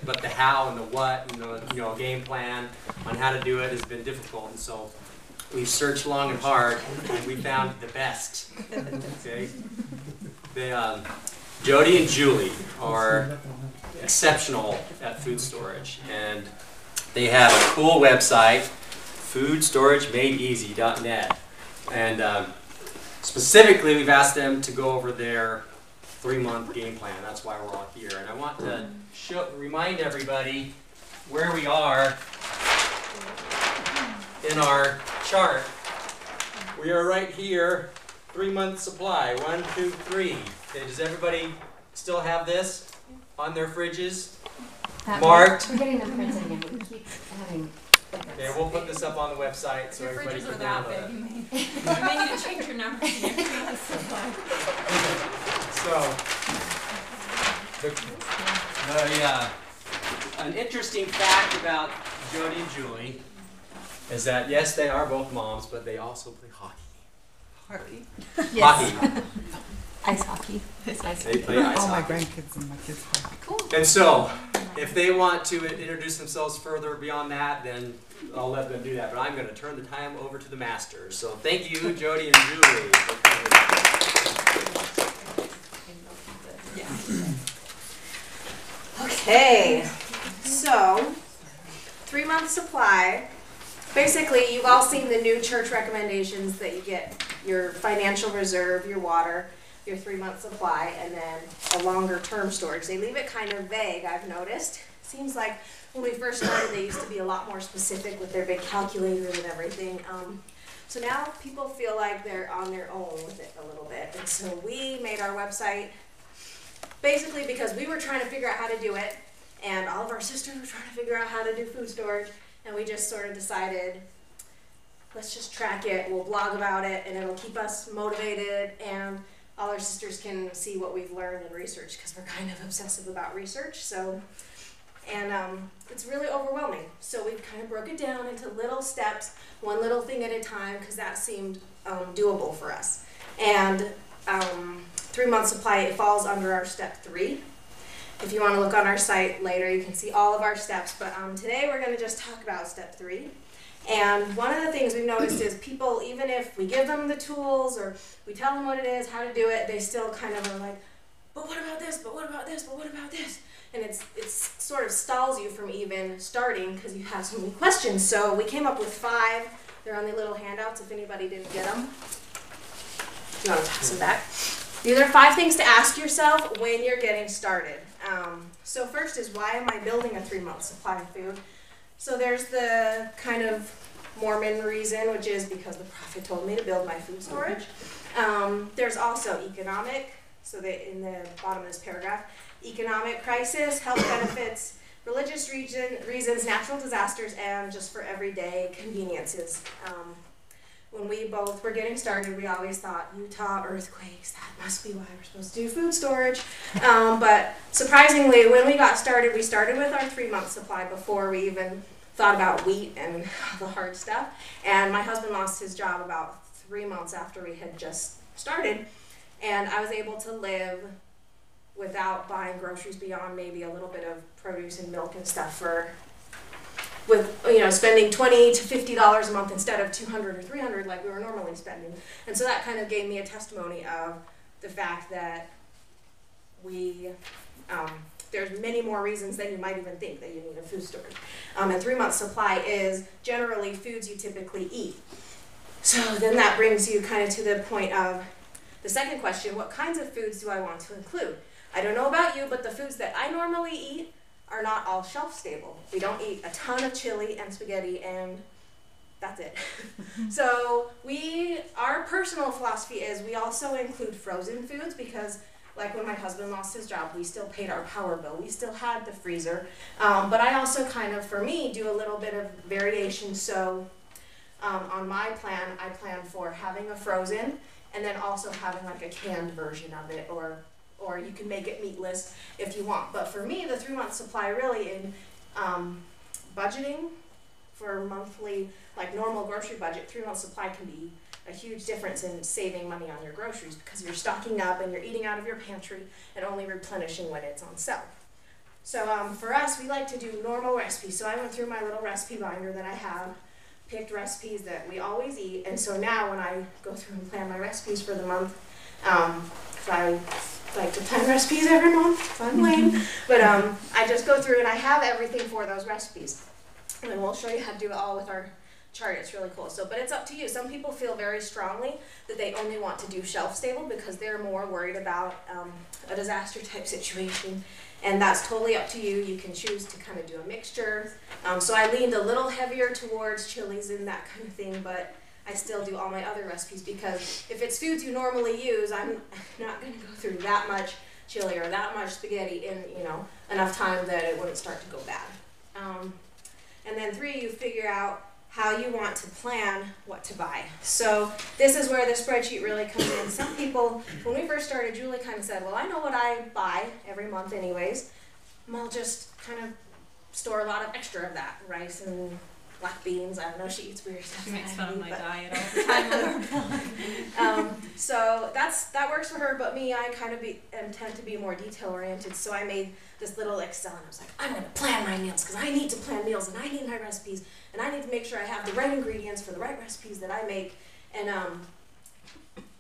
but the how and the what and the game plan on how to do it has been difficult. And so we've searched long and hard, and we found the best. Okay, Jody and Julie are exceptional at food storage, and they have a cool website, foodstoragemade.easy.net, and specifically we've asked them to go over their 3-month game plan. That's why we're all here, and I want to remind everybody where we are in our chart. We are right here, 3-month supply, 1, 2, 3. Okay, does everybody still have this on their fridges? Marked? We're getting them printed again, but we keep having... Okay, we'll put this up on the website so everybody can download it. You may need to change your numbers in your 3-month supply. So, an interesting fact about Jody and Julie is that, yes, they are both moms, but they also play hockey. Hockey. Hockey. Ice hockey. They play ice All my hockey. grandkids and my kids play. Cool. And so, if they want to introduce themselves further beyond that, then I'll let them do that. But I'm going to turn the time over to the masters. So thank you, Jody and Julie. Okay, so 3-month supply. Basically, you've all seen the new church recommendations that you get your financial reserve, your water, your 3-month supply, and then a longer term storage. They leave it kind of vague, I've noticed. Seems like when we first started, they used to be a lot more specific with their big calculators and everything. So now people feel like they're on their own with it a little bit. And so we made our website basically because we were trying to figure out how to do it, and all of our sisters were trying to figure out how to do food storage, and we just sort of decided, let's just track it, we'll blog about it, and it'll keep us motivated, and all our sisters can see what we've learned and researched, because we're kind of obsessive about research. So, and it's really overwhelming. So we've kind of broke it down into little steps, one little thing at a time, because that seemed doable for us. And 3-month supply, it falls under our step 3. If you want to look on our site later, you can see all of our steps. But today we're going to just talk about step 3. And one of the things we've noticed is people, even if we give them the tools or we tell them what it is, how to do it, they still kind of are like, but what about this, but what about this, but what about this? And it's sort of stalls you from even starting because you have so many questions. So we came up with 5. They're on the little handouts if anybody didn't get them. If you want to pass them back. These are 5 things to ask yourself when you're getting started. So first is, why am I building a 3-month supply of food? So there's the kind of Mormon reason, which is because the prophet told me to build my food storage. There's also economic, so in the bottom of this paragraph, economic crisis, health benefits, religious reasons, natural disasters, and just for everyday conveniences. When we both were getting started, we always thought, Utah earthquakes, that must be why we're supposed to do food storage. But surprisingly, when we got started, we started with our 3-month supply before we even thought about wheat and the hard stuff. And my husband lost his job about 3 months after we had just started. And I was able to live without buying groceries beyond maybe a little bit of produce and milk and stuff with spending $20 to $50 a month instead of $200 or $300 like we were normally spending. And so that kind of gave me a testimony of the fact that there's many more reasons than you might even think that you need a food storage. And 3-month supply is generally foods you typically eat. So then that brings you kind of to the point of the second question: what kinds of foods do I want to include? I don't know about you, but the foods that I normally eat are not all shelf stable. We don't eat a ton of chili and spaghetti, and that's it. So our personal philosophy is we also include frozen foods because, like when my husband lost his job, we still paid our power bill. We still had the freezer. But I also kind of, for me, do a little bit of variation. So on my plan, I plan for having a frozen and then also having like a canned version of it, or you can make it meatless if you want. But for me, the 3-month supply really in budgeting for monthly, like normal grocery budget, 3-month supply can be a huge difference in saving money on your groceries because you're stocking up and you're eating out of your pantry and only replenishing when it's on sale. So for us, we like to do normal recipes. So I went through my little recipe binder that I have, picked recipes that we always eat, and so now when I go through and plan my recipes for the month, 'cause I like to plan recipes every month, I'm lame, but I just go through and I have everything for those recipes. And then we'll show you how to do it all with our chart. It's really cool. So, but it's up to you. Some people feel very strongly that they only want to do shelf stable because they're more worried about a disaster type situation. And that's totally up to you. You can choose to kind of do a mixture. So I leaned a little heavier towards chilies and that kind of thing, but I still do all my other recipes because if it's foods you normally use, I'm not going to go through that much chili or that much spaghetti in, you know, enough time that it wouldn't start to go bad. And then 3, you figure out how you want to plan what to buy. So this is where the spreadsheet really comes in. Some people, when we first started, Julie kind of said, well, I know what I buy every month anyways. I'll just kind of store a lot of extra of that, rice and black beans. I don't know, she eats weird stuff. She makes fun of my but diet all the time. So that works for her, but me, I kind of tend to be more detail oriented. So I made this little Excel and I was like, I'm going to plan my meals because I need to plan meals and I need my recipes and I need to make sure I have the right ingredients for the right recipes that I make. And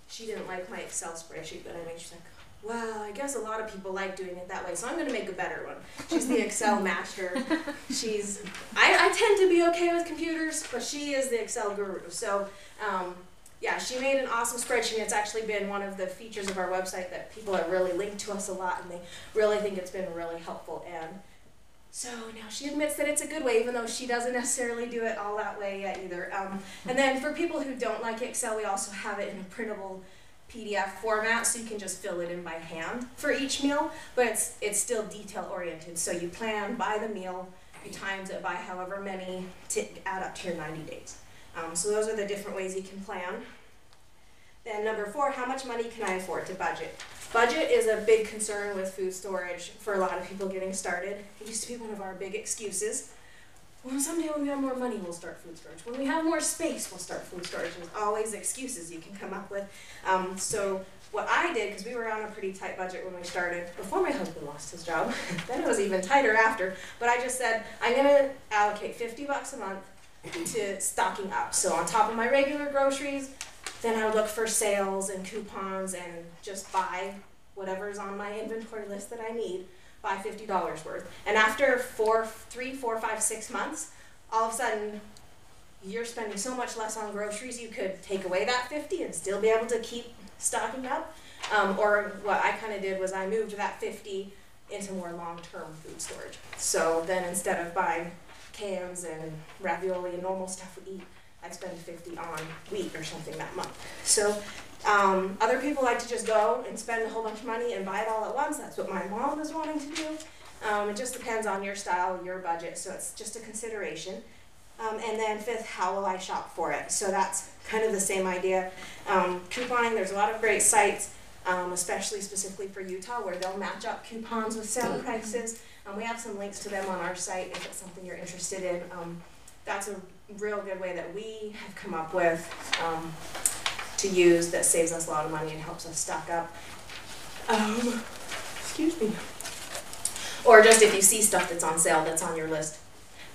she didn't like my Excel spreadsheet, but she's like, well, I guess a lot of people like doing it that way, so I'm going to make a better one. She's the Excel master. I tend to be okay with computers, but she is the Excel guru. So, yeah, she made an awesome spreadsheet. It's actually been one of the features of our website that people have really linked to us a lot, and they really think it's been really helpful. And so now she admits that it's a good way, even though she doesn't necessarily do it all that way yet either. And then for people who don't like Excel, we also have it in a printable PDF format, so you can just fill it in by hand for each meal, but it's still detail oriented. So you plan by the meal, you times it by however many to add up to your 90 days. So those are the different ways you can plan. Then number 4, how much money can I afford to budget? Budget is a big concern with food storage for a lot of people getting started. It used to be one of our big excuses. Well, someday when we have more money, we'll start food storage. When we have more space, we'll start food storage. There's always excuses you can come up with. So what I did, because we were on a pretty tight budget when we started, before my husband lost his job, then it was even tighter after, but I just said, I'm going to allocate $50 a month to stocking up. So on top of my regular groceries, then I would look for sales and coupons and just buy whatever's on my inventory list that I need. Buy $50 worth. And after 3, 4, 5, 6 months, all of a sudden you're spending so much less on groceries you could take away that 50 and still be able to keep stocking up. Or what I kind of did was I moved that 50 into more long-term food storage. So then instead of buying cans and ravioli and normal stuff we eat, I spend 50 on wheat or something that month. So other people like to just go and spend a whole bunch of money and buy it all at once. That's what my mom is wanting to do. It just depends on your style, your budget, so it's just a consideration. And then 5th, how will I shop for it? So that's kind of the same idea. Couponing, there's a lot of great sites, especially specifically for Utah, where they'll match up coupons with sale prices. We have some links to them on our site if it's something you're interested in. That's a real good way that we have come up with to use that saves us a lot of money and helps us stock up. Excuse me. Or just if you see stuff that's on sale that's on your list,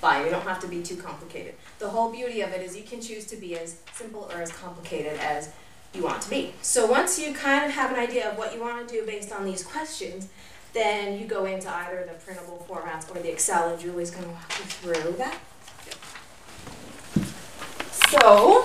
buy. You don't have to be too complicated. The whole beauty of it is you can choose to be as simple or as complicated as you want to be. So once you kind of have an idea of what you want to do based on these questions, then you go into either the printable formats or the Excel, and Julie's going to walk you through that. So